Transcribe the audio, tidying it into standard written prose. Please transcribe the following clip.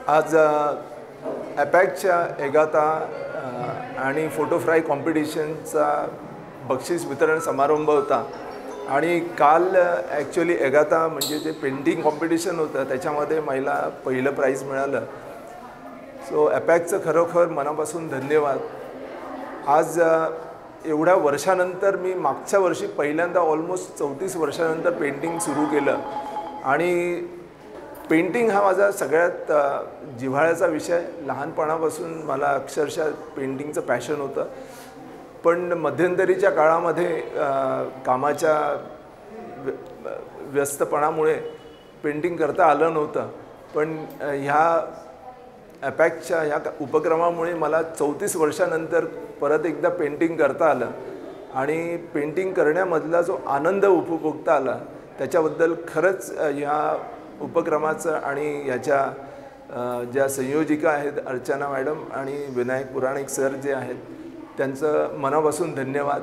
आज ॲपॅकच्या एगाता आणि photo fry कॉम्पिटिशनचा बक्षीस वितरण समारंभ होता आणि काल ॲक्च्युली एगाता म्हणजे जे पेंटिंग कॉम्पिटिशन होतं त्याच्यामध्ये मला पहिलं प्राईज मिळालं. सो ॲपॅकचं खरोखर मनापासून धन्यवाद. आज एवढ्या वर्षानंतर मी मागच्या वर्षी पहिल्यांदा ऑलमोस्ट 34 वर्षानंतर पेंटिंग सुरू केलं आणि पेंटिंग हा माझा सगळ्यात जिव्हाळ्याचा विषय. लहानपणापासून मला अक्षरशः पेंटिंगचं पॅशन होतं, पण मध्यंतरीच्या काळामध्ये कामाच्या व्यस्तपणामुळे पेंटिंग करता आलं नव्हतं. पण ह्या ॲपॅकच्या ह्या उपक्रमामुळे मला 34 वर्षानंतर परत एकदा पेंटिंग करता आलं आणि पेंटिंग करण्यामधला जो आनंद उपभोगता आला त्याच्याबद्दल खरंच ह्या उपक्रमाचं आणि ह्याच्या ज्या संयोजिका आहेत अर्चना मॅडम आणि विनायक पुराणिक सर जे आहेत त्यांचं मनापासून धन्यवाद.